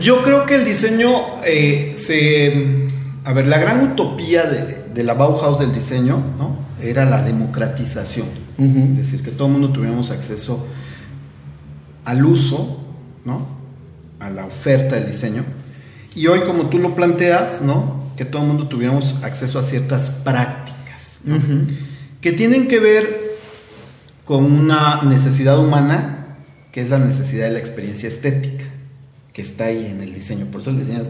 Yo creo que el diseño a ver, la gran utopía de la Bauhaus del diseño, ¿no?, era la democratización. Es decir, que todo el mundo tuviéramos acceso al uso, ¿no?, a la oferta del diseño. Y hoy, como tú lo planteas, ¿no?, que todo el mundo tuviéramos acceso a ciertas prácticas, ¿no?, que tienen que ver con una necesidad humana, que es la necesidad de la experiencia estética, que está ahí en el diseño. Por eso el diseño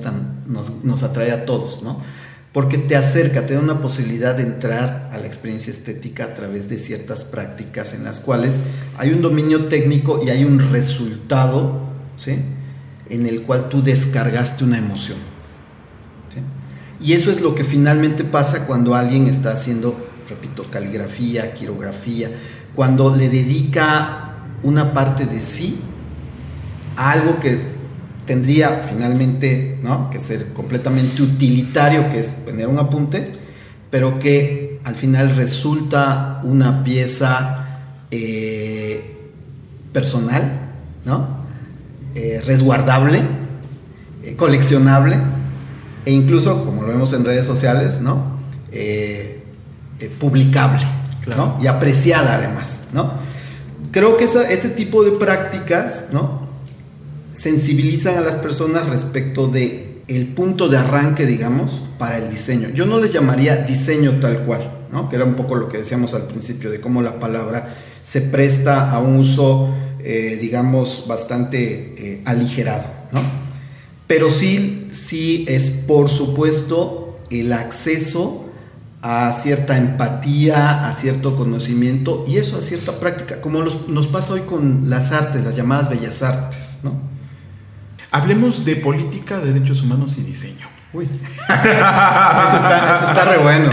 nos atrae a todos, ¿no? Porque te acerca, te da una posibilidad de entrar a la experiencia estética a través de ciertas prácticas en las cuales hay un dominio técnico y hay un resultado, ¿sí?, en el cual tú descargaste una emoción, ¿sí? Y eso es lo que finalmente pasa cuando alguien está haciendo, repito, caligrafía, quirografía, cuando le dedica una parte de sí a algo que tendría finalmente, ¿no?, que ser completamente utilitario, que es poner un apunte, pero que al final resulta una pieza personal, ¿no?, resguardable, coleccionable, e incluso, como lo vemos en redes sociales, ¿no?, publicable, claro, ¿no?, y apreciada además, ¿no? Creo que ese tipo de prácticas, ¿no?, sensibilizan a las personas respecto de el punto de arranque, digamos, para el diseño. Yo no les llamaría diseño tal cual, ¿no?, que era un poco lo que decíamos al principio, de cómo la palabra se presta a un uso, digamos, bastante aligerado, ¿no? Pero sí es, por supuesto, el acceso a cierta empatía, a cierto conocimiento, y eso a cierta práctica, como nos pasa hoy con las artes, las llamadas bellas artes, ¿no? Hablemos de política, derechos humanos y diseño. Uy, eso está re bueno.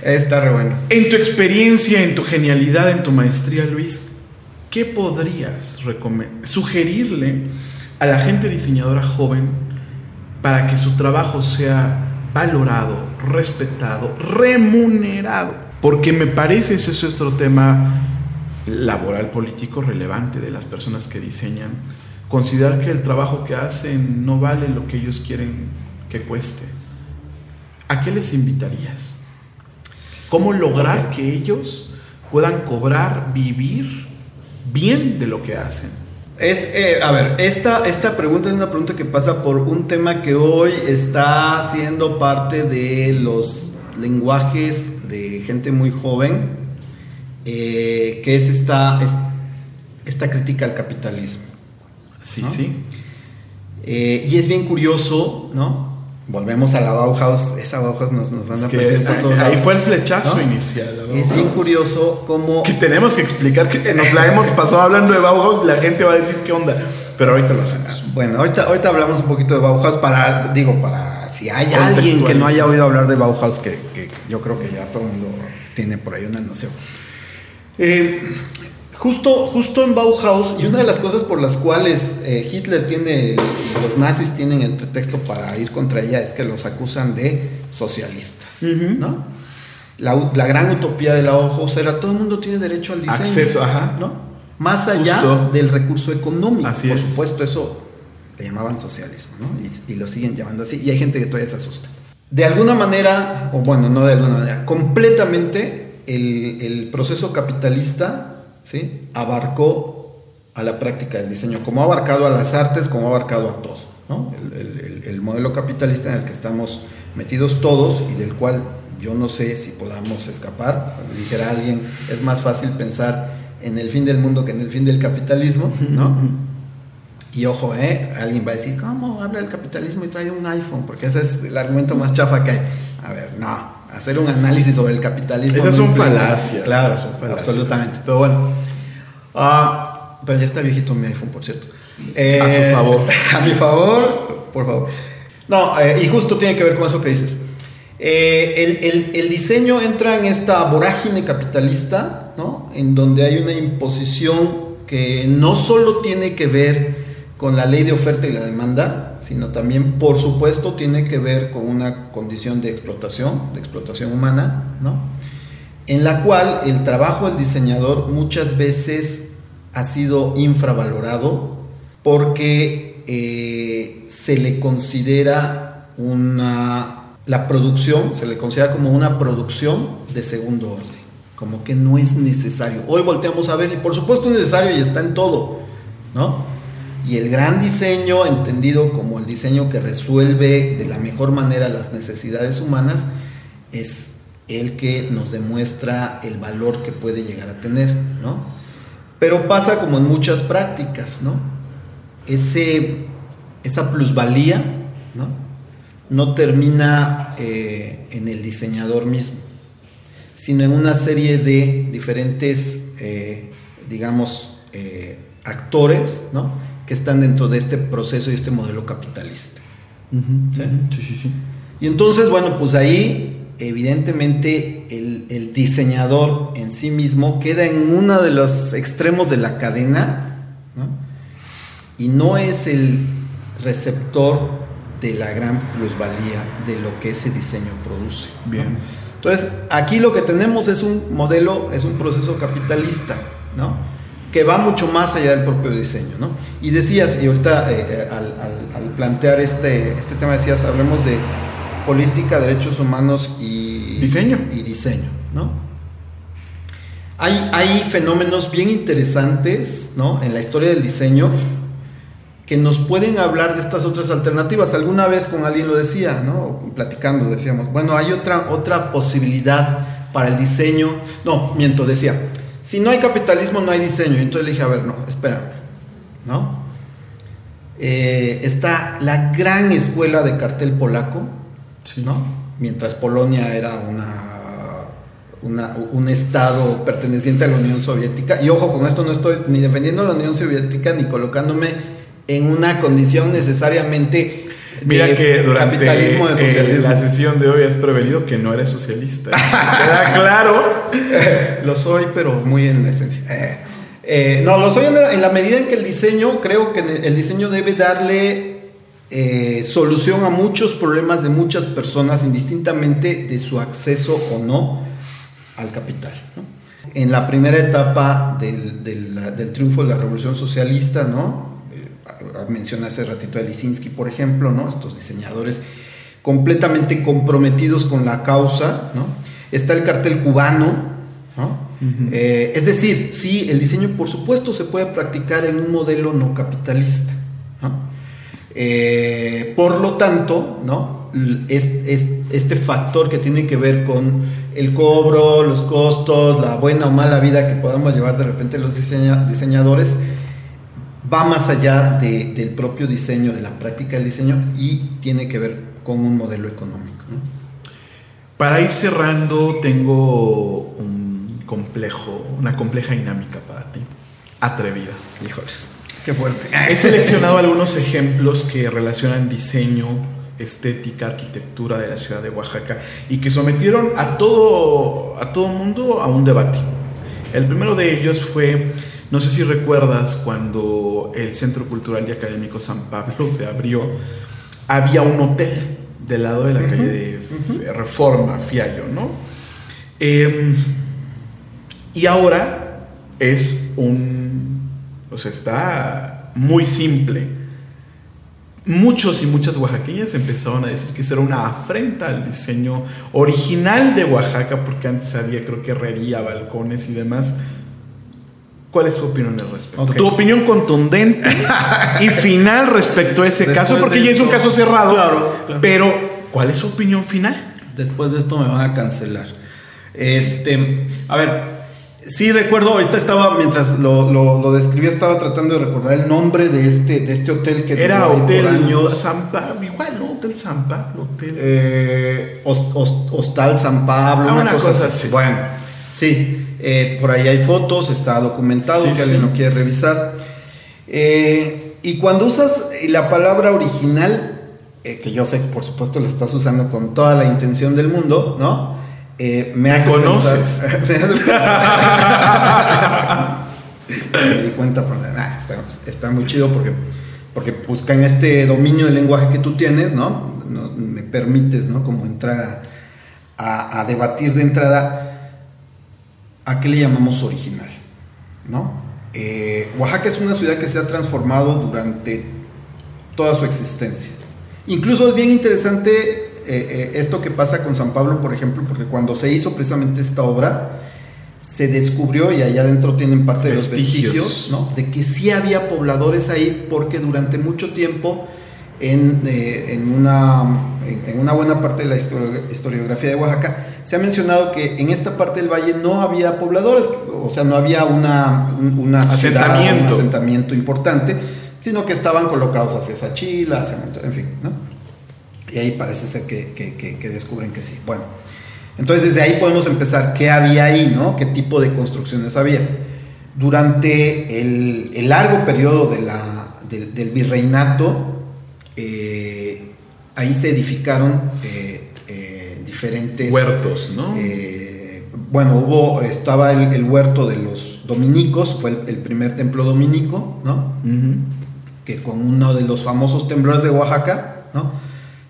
Está re bueno. En tu experiencia, en tu genialidad, en tu maestría, Luis, ¿qué podrías sugerirle a la gente diseñadora joven para que su trabajo sea valorado, respetado, remunerado? Porque me parece ese es otro tema laboral, político relevante de las personas que diseñan. Considerar que el trabajo que hacen no vale lo que ellos quieren que cueste. ¿A qué les invitarías? ¿Cómo lograr que ellos puedan cobrar, vivir bien de lo que hacen? A ver, esta pregunta es una pregunta que pasa por un tema que hoy está siendo parte de los lenguajes de gente muy joven, que es esta crítica al capitalismo. Sí, ¿no? sí. Y es bien curioso, ¿no? Volvemos a la Bauhaus. Esa Bauhaus nos anda apareciendo por todos lados. Ahí fue el flechazo, ¿no?, inicial. Es bien curioso cómo... Que tenemos que explicar que nos la hemos pasado hablando de Bauhaus. La gente va a decir qué onda, pero ahorita lo hacemos. Bueno, ahorita hablamos un poquito de Bauhaus para si hay alguien que no haya oído hablar de Bauhaus, que yo creo que ya todo el mundo tiene por ahí una noción. Justo en Bauhaus, y una de las cosas por las cuales Hitler y los nazis tienen el pretexto para ir contra ella es que los acusan de socialistas, ¿no? La gran utopía de la Bauhaus era todo el mundo tiene derecho al diseño, acceso, ¿no? Más allá del recurso económico. Así por es. supuesto, eso le llamaban socialismo, ¿no? Y lo siguen llamando así, y hay gente que todavía se asusta. De alguna manera, o bueno, no de alguna manera, completamente el proceso capitalista, ¿sí?, abarcó a la práctica del diseño, como ha abarcado a las artes, como ha abarcado a todo, ¿no? El modelo capitalista en el que estamos metidos todos y del cual yo no sé si podamos escapar. Como dijera alguien, es más fácil pensar en el fin del mundo que en el fin del capitalismo, ¿no? Y ojo, alguien va a decir, ¿cómo habla del capitalismo y trae un iPhone? Porque ese es el argumento más chafa que hay. A ver, no. Hacer un análisis sobre el capitalismo. Esas son falacias. Claro, son falacias. Absolutamente. Pero bueno. Pero ya está viejito mi iPhone, por cierto. A su favor. A mi favor, por favor. No, y justo tiene que ver con eso que dices. El diseño entra en esta vorágine capitalista, ¿no?, en donde hay una imposición que no solo tiene que ver con la ley de oferta y la demanda, sino también, por supuesto, tiene que ver con una condición de explotación humana, ¿no?, en la cual el trabajo del diseñador muchas veces ha sido infravalorado porque se le considera la producción, se le considera como una producción de segundo orden, como que no es necesario. Hoy volteamos a ver, y por supuesto es necesario y está en todo, ¿no? Y el gran diseño, entendido como el diseño que resuelve de la mejor manera las necesidades humanas, es el que nos demuestra el valor que puede llegar a tener, ¿no? Pero pasa como en muchas prácticas, ¿no? Esa plusvalía, ¿no? No termina en el diseñador mismo, sino en una serie de diferentes, actores, ¿no? Que están dentro de este proceso y este modelo capitalista. Sí. Y entonces, bueno, pues ahí evidentemente el diseñador en sí mismo queda en uno de los extremos de la cadena, ¿no? Y no es el receptor de la gran plusvalía de lo que ese diseño produce, ¿no? Bien. Entonces, aquí lo que tenemos es un modelo, es un proceso capitalista, ¿no? Que va mucho más allá del propio diseño, ¿no? Y decías, y ahorita al plantear este tema decías, hablemos de política, derechos humanos y diseño, ¿no? Hay fenómenos bien interesantes, ¿no? En la historia del diseño que nos pueden hablar de estas otras alternativas. Alguna vez con alguien lo decía, ¿no? Platicando decíamos, bueno, hay otra posibilidad para el diseño. No, miento, decía, si no hay capitalismo no hay diseño. Y entonces le dije, a ver, no, espérame, ¿no? Está la gran escuela de cartel polaco, sí, ¿no? Mientras Polonia era un estado perteneciente a la Unión Soviética. Y ojo, con esto no estoy ni defendiendo a la Unión Soviética ni colocándome en una condición necesariamente Mira que durante capitalismo de socialismo. La sesión de hoy has prevenido que no eres socialista. ¿Queda claro? Lo soy, pero muy en la esencia. No, lo soy en la medida en que el diseño, creo que el diseño debe darle solución a muchos problemas de muchas personas, indistintamente de su acceso o no al capital, ¿no? En la primera etapa del triunfo de la revolución socialista, ¿no? Mencioné hace ratito a Lisinski, por ejemplo, ¿no? Estos diseñadores completamente comprometidos con la causa, ¿no? Está el cartel cubano, ¿no? Es decir, sí, el diseño por supuesto se puede practicar en un modelo no capitalista, ¿no? Por lo tanto, ¿no? Este factor que tiene que ver con el cobro, los costos, la buena o mala vida que podamos llevar de repente los diseñadores, va más allá del propio diseño, de la práctica del diseño, y tiene que ver con un modelo económico, ¿no? Para ir cerrando, tengo una compleja dinámica para ti. Atrevida. Híjoles, qué fuerte. He seleccionado algunos ejemplos que relacionan diseño, estética, arquitectura de la ciudad de Oaxaca y que sometieron a todo mundo a un debate. El primero de ellos fue, no sé si recuerdas, cuando el Centro Cultural y Académico San Pablo se abrió, había un hotel del lado de la calle de Reforma, Fiallo, ¿no? Y ahora está muy simple. Muchos y muchas oaxaqueñas empezaron a decir que eso era una afrenta al diseño original de Oaxaca, porque antes había, creo que, herrería, balcones y demás. ¿Cuál es tu opinión al respecto? Okay. Tu opinión contundente y final respecto a ese caso, porque ya es un caso cerrado. Claro. Pero, ¿cuál es su opinión final? Después de esto me van a cancelar. A ver, sí recuerdo, ahorita mientras lo describía, estaba tratando de recordar el nombre de este hotel que era Hotel por años. San Pablo, igual, ¿no? Hotel San Pablo, Hostal San Pablo, una cosa así. Bueno, sí. Por ahí hay fotos, está documentado, sí, si alguien lo quiere revisar. Y cuando usas la palabra original, que yo sé que por supuesto la estás usando con toda la intención del mundo, ¿no? Me hace conoces. Me di cuenta, está muy chido porque busca en este dominio del lenguaje que tú tienes, ¿no? Me permites, ¿no? Como entrar a debatir de entrada. ¿A qué le llamamos original? ¿No? Oaxaca es una ciudad que se ha transformado durante toda su existencia. Incluso es bien interesante esto que pasa con San Pablo, por ejemplo, porque cuando se hizo precisamente esta obra, se descubrió, y allá adentro tienen parte de los vestigios, ¿no?, de que sí había pobladores ahí, porque durante mucho tiempo en una buena parte de la historiografía de Oaxaca se ha mencionado que en esta parte del valle no había pobladores, o sea, no había una ciudad, un asentamiento importante, sino que estaban colocados hacia Sachila, en fin, ¿no? Y ahí parece ser que descubren que sí. Bueno, entonces desde ahí podemos empezar. ¿Qué había ahí, no? ¿Qué tipo de construcciones había? Durante el largo periodo del virreinato, ahí se edificaron diferentes huertos, ¿no? Bueno, estaba el huerto de los dominicos, fue el primer templo dominico, ¿no? Uh-huh. Que con uno de los famosos temblores de Oaxaca, ¿no?,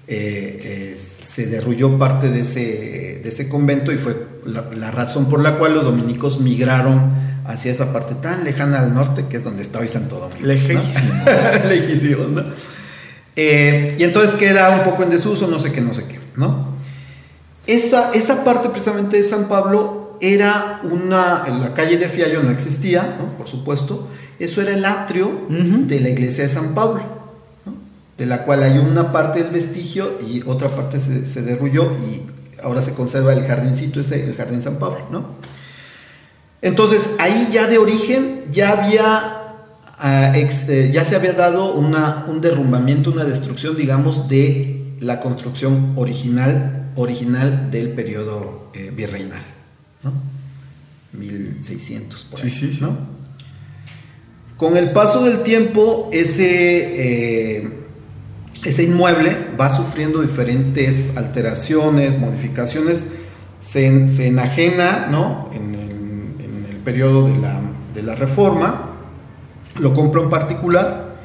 se derrulló parte de ese convento, y fue la razón por la cual los dominicos migraron hacia esa parte tan lejana al norte, que es donde está hoy Santo Domingo, ¿no? Lejísimos. Lejísimos, ¿no? Y entonces queda un poco en desuso, no sé qué, ¿no? Esa parte precisamente de San Pablo era en la calle de Fiallo no existía, ¿no?, por supuesto. Eso era el atrio de la iglesia de San Pablo, ¿no?, de la cual hay una parte del vestigio y otra parte se derrulló, y ahora se conserva el jardincito ese, el jardín San Pablo, ¿no? Entonces ahí ya de origen ya se había dado un derrumbamiento, una destrucción, digamos, de la construcción original del periodo virreinal, ¿no? 1600 por ahí, sí, ¿no? Con el paso del tiempo, ese inmueble va sufriendo diferentes alteraciones, modificaciones, se enajena, ¿no?, en el periodo de la Reforma. Lo compra un particular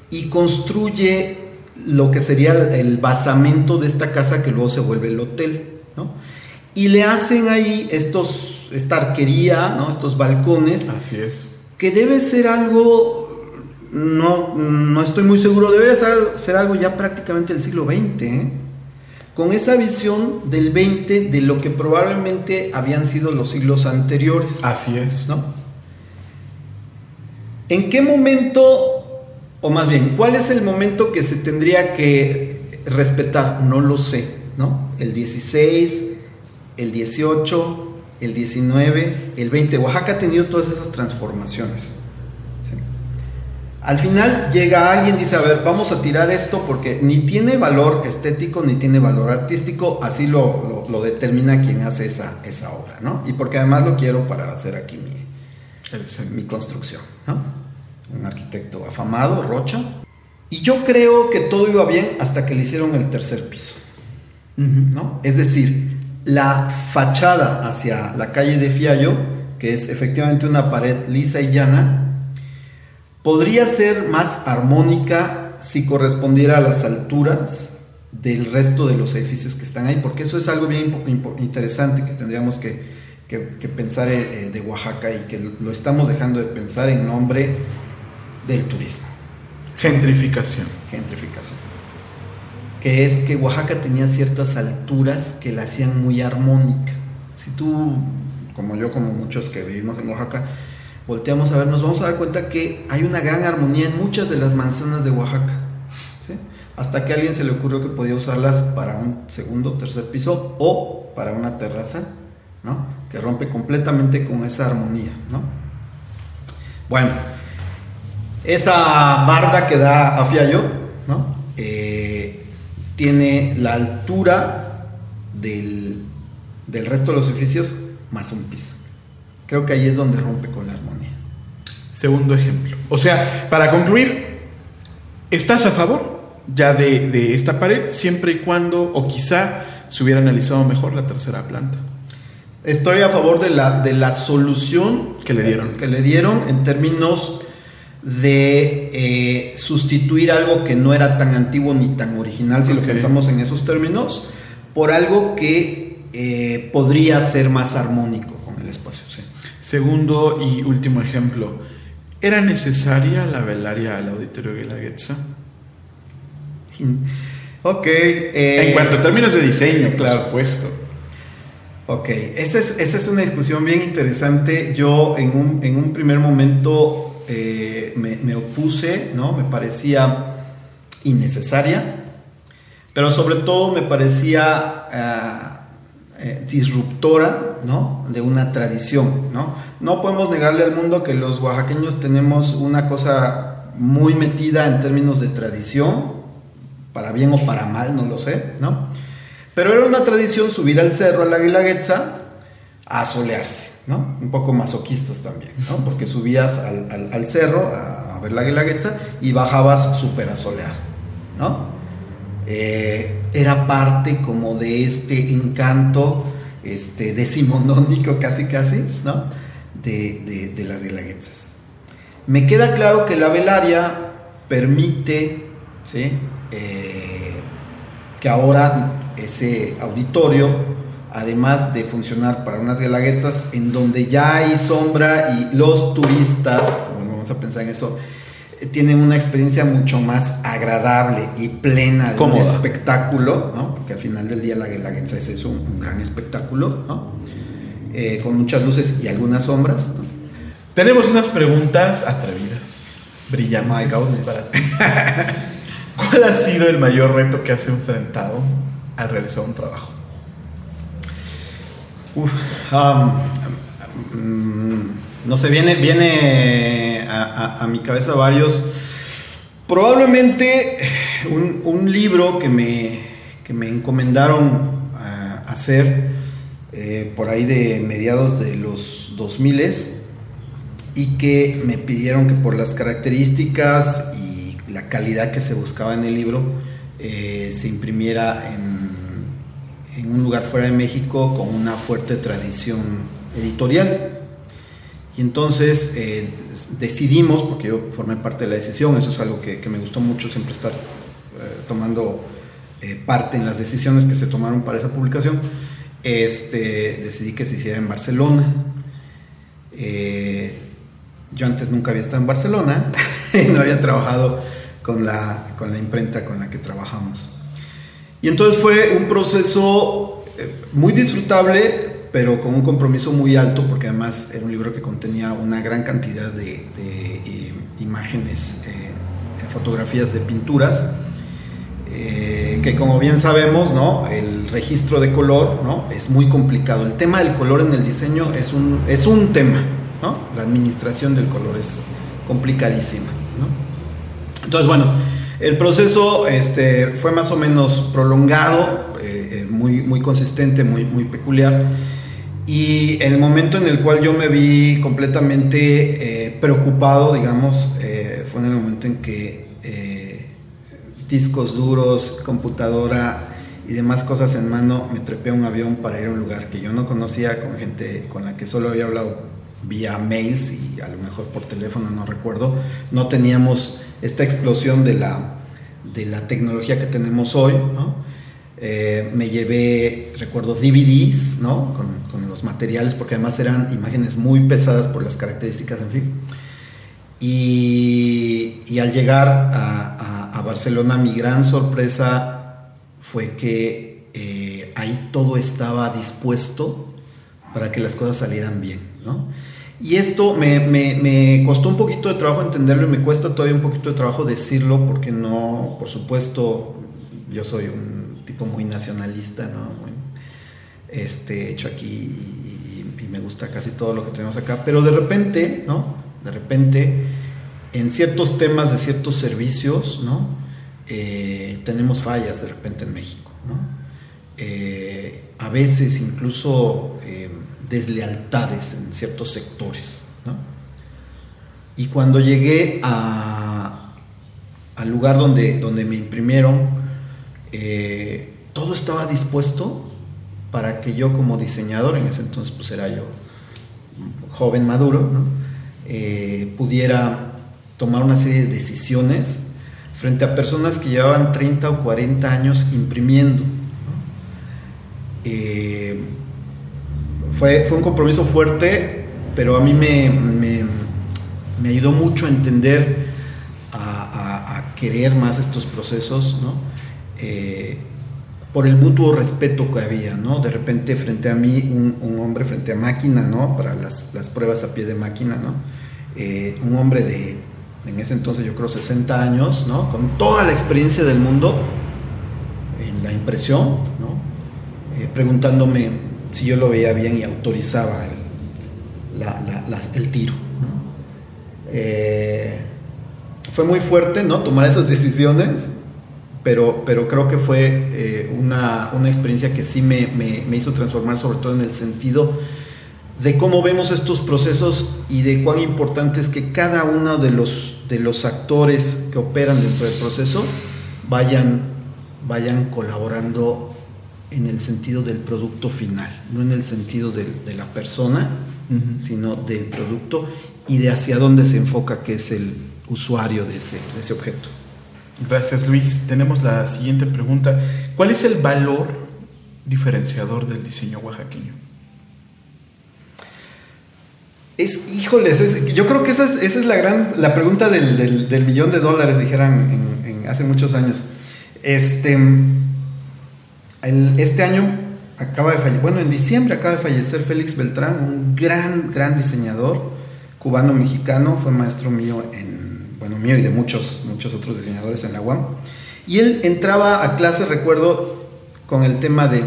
y construye lo que sería el basamento de esta casa, que luego se vuelve el hotel, ¿no? Y le hacen ahí esta arquería, ¿no?, estos balcones. Así es. Que debe ser algo, no estoy muy seguro, debería ser algo ya prácticamente del siglo XX, ¿eh? Con esa visión del XX de lo que probablemente habían sido los siglos anteriores. Así es, ¿no? ¿En qué momento, o más bien, cuál es el momento que se tendría que respetar? No lo sé, ¿no? El 16, el 18, el 19, el 20. Oaxaca ha tenido todas esas transformaciones, ¿sí? Al final llega alguien y dice, a ver, vamos a tirar esto porque ni tiene valor estético ni tiene valor artístico, así lo determina quien hace esa obra, ¿no? Y porque además lo quiero para hacer aquí mi construcción, ¿no? Un arquitecto afamado, Rocha. Y yo creo que todo iba bien hasta que le hicieron el tercer piso, ¿no? Es decir, la fachada hacia la calle de Fiallo, que es efectivamente una pared lisa y llana, podría ser más armónica si correspondiera a las alturas del resto de los edificios que están ahí, porque eso es algo bien interesante que tendríamos que pensar de Oaxaca, y que lo estamos dejando de pensar en nombre del turismo. Gentrificación. Que es que Oaxaca tenía ciertas alturas que la hacían muy armónica. Si tú, como yo, como muchos que vivimos en Oaxaca, volteamos a ver, nos vamos a dar cuenta que hay una gran armonía en muchas de las manzanas de Oaxaca, ¿sí? Hasta que a alguien se le ocurrió que podía usarlas para un segundo o tercer piso, o para una terraza, ¿no?, que rompe completamente con esa armonía, ¿no? Bueno, esa barda que da a Fiallo, ¿no?, tiene la altura del resto de los edificios más un piso. Creo que ahí es donde rompe con la armonía. Segundo ejemplo. O sea, para concluir, ¿estás a favor ya de esta pared, siempre y cuando, o quizá se hubiera analizado mejor la tercera planta? Estoy a favor de la solución que le dieron en términos de sustituir algo que no era tan antiguo ni tan original, si lo pensamos en esos términos, por algo que podría ser más armónico con el espacio. Sí. Segundo y último ejemplo, ¿era necesaria la velaria al Auditorio Guelaguetza? Ok. En cuanto a términos de diseño, claro. por supuesto. Ok, esa es una discusión bien interesante. Yo en un primer momento me opuse, ¿no? Me parecía innecesaria, pero sobre todo me parecía disruptora, ¿no? De una tradición, ¿no? No podemos negarle al mundo que los oaxaqueños tenemos una cosa muy metida en términos de tradición, para bien o para mal, no lo sé, ¿no? Pero era una tradición subir al cerro, a la Guelaguetza, a solearse, ¿no? Un poco masoquistas también, ¿no? Porque subías al cerro a ver la Guelaguetza y bajabas súper asoleado, ¿no? Era parte como de este encanto decimonónico casi, ¿no? De las Guelaguetzas. Me queda claro que la velaria permite, ¿sí? Que ahora ese auditorio, además de funcionar para unas Guelaguetzas en donde ya hay sombra y los turistas, bueno, vamos a pensar en eso, tienen una experiencia mucho más agradable y plena de un espectáculo, ¿no? Porque al final del día la Guelaguetza es un gran espectáculo, ¿no? Con muchas luces y algunas sombras, ¿no? Tenemos unas preguntas atrevidas, brillantes. My goodness. Para ti. ¿Cuál ha sido el mayor reto que has enfrentado al realizar un trabajo? No sé, viene a mi cabeza varios. Probablemente un libro que me encomendaron a hacer por ahí de mediados de los 2000s y que me pidieron que por las características y la calidad que se buscaba en el libro se imprimiera en un lugar fuera de México con una fuerte tradición editorial. Y entonces decidimos, porque yo formé parte de la decisión, eso es algo que me gustó mucho, siempre estar tomando parte en las decisiones que se tomaron para esa publicación. Decidí que se hiciera en Barcelona. Yo antes nunca había estado en Barcelona y no había trabajado con la imprenta con la que trabajamos. Y entonces fue un proceso muy disfrutable, pero con un compromiso muy alto, porque además era un libro que contenía una gran cantidad de imágenes, fotografías de pinturas, que como bien sabemos, ¿no? El registro de color, ¿no? Es muy complicado. El tema del color en el diseño es un tema, ¿no? La administración del color es complicadísima, ¿no? Entonces, bueno, el proceso fue más o menos prolongado, muy consistente, muy peculiar. Y el momento en el cual yo me vi completamente preocupado, digamos, fue en el momento en que discos duros, computadora y demás cosas en mano, me trepé a un avión para ir a un lugar que yo no conocía, con gente con la que solo había hablado vía mails y a lo mejor por teléfono, no recuerdo. No teníamos esta explosión de la tecnología que tenemos hoy, ¿no? Me llevé, recuerdo, DVDs, ¿no? Con los materiales, porque además eran imágenes muy pesadas por las características, en fin. Y al llegar a Barcelona, mi gran sorpresa fue que ahí todo estaba dispuesto para que las cosas salieran bien, ¿no? Y esto me costó un poquito de trabajo entenderlo y me cuesta todavía un poquito de trabajo decirlo, porque no, por supuesto, yo soy un tipo muy nacionalista, ¿no? Muy, hecho aquí y me gusta casi todo lo que tenemos acá, pero de repente, ¿no? De repente, en ciertos temas de ciertos servicios, ¿no? Tenemos fallas de repente en México, ¿no? A veces incluso deslealtades en ciertos sectores, ¿no? Y cuando llegué al lugar donde me imprimieron, todo estaba dispuesto para que yo, como diseñador, en ese entonces pues era yo joven, maduro, ¿no? Pudiera tomar una serie de decisiones frente a personas que llevaban 30 o 40 años imprimiendo, ¿no? Fue un compromiso fuerte, pero a mí me ayudó mucho a entender a querer más estos procesos, ¿no? Por el mutuo respeto que había, ¿no? De repente frente a mí, un hombre frente a máquina, ¿no? Para las pruebas a pie de máquina, ¿no? Un hombre de, en ese entonces yo creo 60 años, ¿no? Con toda la experiencia del mundo en la impresión, ¿no? Preguntándome si yo lo veía bien y autorizaba el tiro, ¿no? Fue muy fuerte, ¿no? Tomar esas decisiones, pero creo que fue una experiencia que sí me hizo transformar, sobre todo en el sentido de cómo vemos estos procesos y de cuán importante es que cada uno de los actores que operan dentro del proceso vayan colaborando en el sentido del producto final, no en el sentido de la persona, sino del producto y de hacia dónde se enfoca, que es el usuario de ese objeto. Gracias, Luis. Tenemos la siguiente pregunta. ¿Cuál es el valor diferenciador del diseño oaxaqueño? Yo creo que esa es la pregunta del $1 millón, dijeran hace muchos años. Este año en diciembre acaba de fallecer Félix Beltrán, un gran diseñador cubano-mexicano, fue maestro mío mío y de muchos otros diseñadores en la UAM. Y él entraba a clase, recuerdo, con el tema de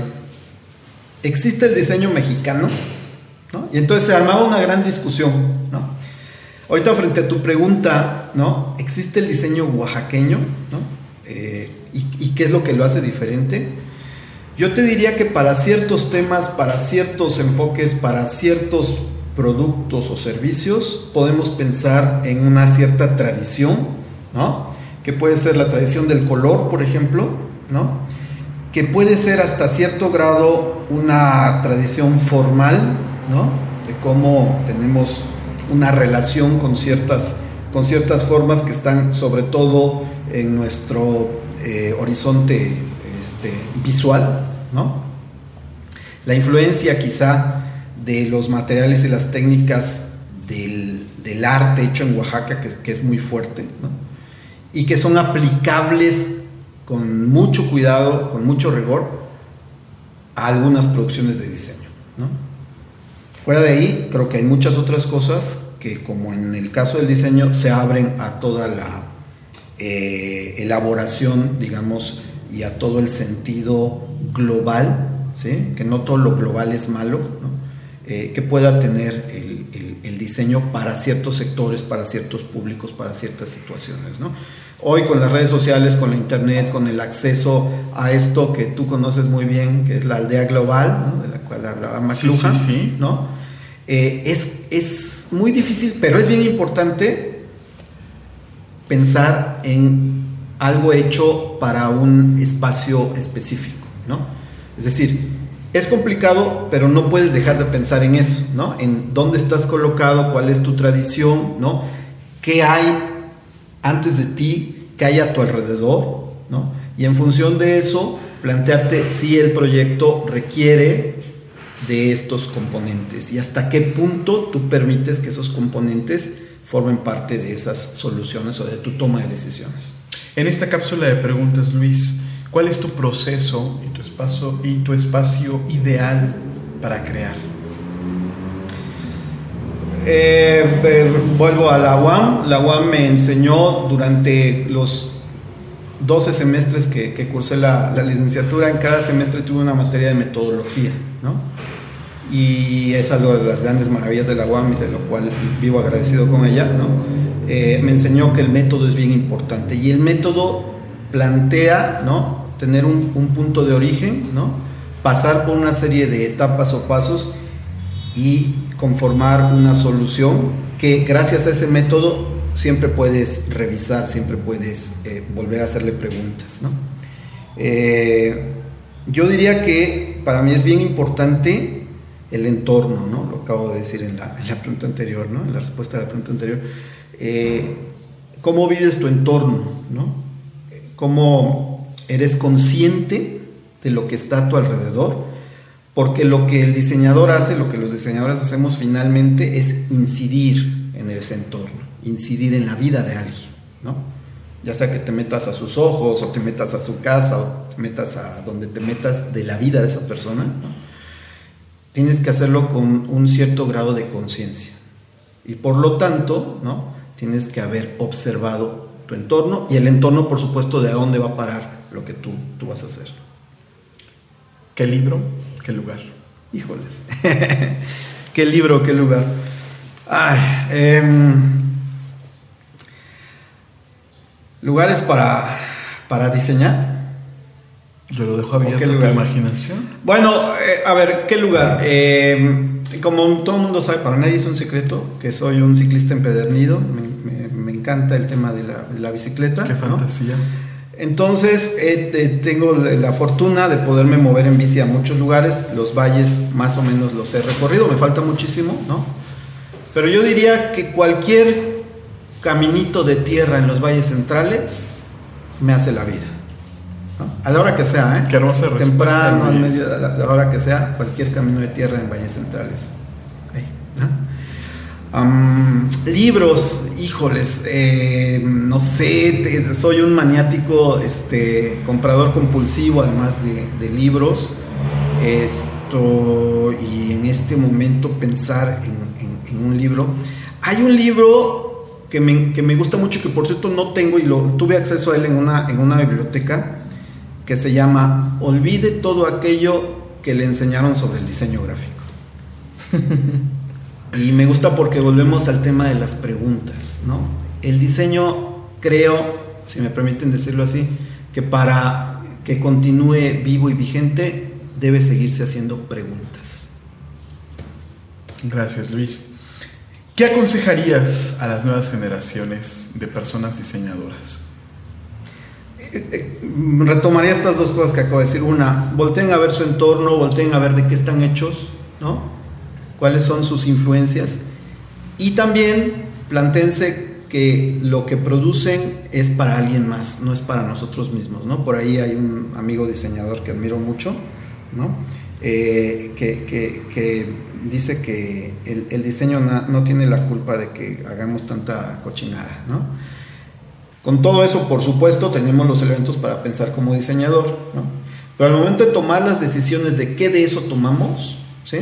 ¿existe el diseño mexicano? ¿No? Y entonces se armaba una gran discusión, ¿no? Ahorita frente a tu pregunta, ¿no? ¿Existe el diseño oaxaqueño? ¿No? ¿Y qué es lo que lo hace diferente? Yo te diría que para ciertos temas, para ciertos enfoques, para ciertos productos o servicios, podemos pensar en una cierta tradición, ¿no? Que puede ser la tradición del color, por ejemplo, ¿no? Que puede ser hasta cierto grado una tradición formal, ¿no? De cómo tenemos una relación con ciertas formas que están sobre todo en nuestro horizonte visual, ¿no? La influencia quizá de los materiales y las técnicas del arte hecho en Oaxaca, que es muy fuerte, ¿no? Y que son aplicables con mucho cuidado, con mucho rigor, a algunas producciones de diseño, ¿no? Fuera de ahí, creo que hay muchas otras cosas que, como en el caso del diseño, se abren a toda la elaboración, digamos, y a todo el sentido global, ¿sí? Que no todo lo global es malo, ¿no? Que pueda tener el diseño para ciertos sectores, para ciertos públicos, para ciertas situaciones, ¿no? Hoy con las redes sociales, con la internet, con el acceso a esto que tú conoces muy bien, que es la aldea global, ¿no? De la cual hablaba McLuhan, sí. ¿No? Es muy difícil, pero es bien importante pensar en algo hecho para un espacio específico, ¿no? Es decir, es complicado, pero no puedes dejar de pensar en eso, ¿no? En dónde estás colocado, cuál es tu tradición, ¿no? ¿Qué hay antes de ti? ¿Qué hay a tu alrededor? ¿No? Y en función de eso, plantearte si el proyecto requiere de estos componentes y hasta qué punto tú permites que esos componentes formen parte de esas soluciones o de tu toma de decisiones. En esta cápsula de preguntas, Luis, ¿cuál es tu proceso y tu espacio ideal para crear? Vuelvo a la UAM. La UAM me enseñó durante los 12 semestres que cursé la licenciatura. En cada semestre tuve una materia de metodología, ¿no? Y es algo de las grandes maravillas de la UAM y de lo cual vivo agradecido con ella, ¿no? Me enseñó que el método es bien importante y el método plantea, ¿no? Tener un punto de origen, ¿no? Pasar por una serie de etapas o pasos y conformar una solución que gracias a ese método siempre puedes revisar, siempre puedes volver a hacerle preguntas, ¿no? Yo diría que para mí es bien importante el entorno, ¿no? Lo acabo de decir en la pregunta anterior, ¿no? En la respuesta a la pregunta anterior. ¿Cómo vives tu entorno, ¿no? ¿Cómo eres consciente de lo que está a tu alrededor? Porque lo que el diseñador hace, lo que los diseñadores hacemos finalmente es incidir en ese entorno, incidir en la vida de alguien, ¿no? ya sea que te metas a sus ojos, o te metas a su casa, o te metas a donde te metas de la vida de esa persona, ¿no? Tienes que hacerlo con un cierto grado de conciencia. Y por lo tanto, ¿no? Tienes que haber observado tu entorno, y el entorno, por supuesto, de a dónde va a parar lo que tú vas a hacer. ¿Qué libro? ¿Qué lugar? Híjoles. ¿Qué libro? ¿Qué lugar? Lugares para diseñar. Yo lo dejo abierto a tu imaginación. Bueno, a ver, ¿qué lugar? Como todo el mundo sabe, para nadie es un secreto que soy un ciclista empedernido. Me encanta el tema de la bicicleta. Qué fantasía. ¿No? Entonces tengo la fortuna de poderme mover en bici a muchos lugares. Los valles más o menos los he recorrido, me falta muchísimo, ¿no? Pero yo diría que cualquier caminito de tierra en los valles centrales me hace la vida, ¿no? A la hora que sea, ¿eh? Qué hermosa respuesta, temprano, al medio, a la hora que sea, cualquier camino de tierra en valles centrales. Ahí, ¿no? Libros, híjoles, no sé, soy un maniático, comprador compulsivo, además de libros. Y en este momento pensar en un libro. Hay un libro que me gusta mucho, que por cierto no tengo, y tuve acceso a él en una biblioteca, que se llama Olvide todo aquello que le enseñaron sobre el diseño gráfico. Y me gusta porque volvemos al tema de las preguntas, ¿no? El diseño, creo, si me permiten decirlo así, que para que continúe vivo y vigente, debe seguirse haciendo preguntas. Gracias, Luis. ¿Qué aconsejarías a las nuevas generaciones de personas diseñadoras? Retomaría estas dos cosas que acabo de decir. Una, volteen a ver su entorno, volteen a ver de qué están hechos, ¿no? Cuáles son sus influencias, y también plantéense que lo que producen es para alguien más, no es para nosotros mismos, ¿no? Por ahí hay un amigo diseñador que admiro mucho, ¿no? Que dice que el diseño no tiene la culpa de que hagamos tanta cochinada, ¿no? Con todo eso, por supuesto, tenemos los elementos para pensar como diseñador, ¿no? Pero al momento de tomar las decisiones de qué de eso tomamos, ¿sí?,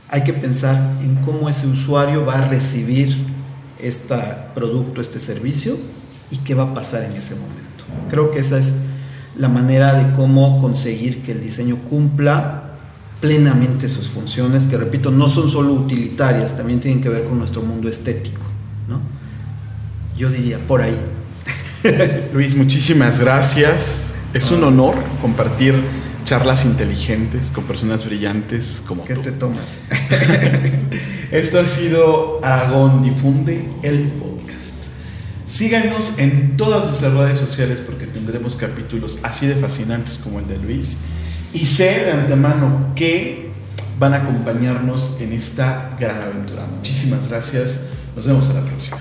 hay que pensar en cómo ese usuario va a recibir este producto, este servicio, y qué va a pasar en ese momento. Creo que esa es la manera de cómo conseguir que el diseño cumpla plenamente sus funciones, que, repito, no son solo utilitarias, también tienen que ver con nuestro mundo estético, ¿no? Yo diría por ahí. Luis, muchísimas gracias. Es un honor compartir charlas inteligentes con personas brillantes como tú. ¿Qué te tomas? Esto ha sido Aragón Difunde, el podcast. Síganos en todas nuestras redes sociales, porque tendremos capítulos así de fascinantes como el de Luis. Y sé de antemano que van a acompañarnos en esta gran aventura. Muchísimas gracias. Nos vemos a la próxima.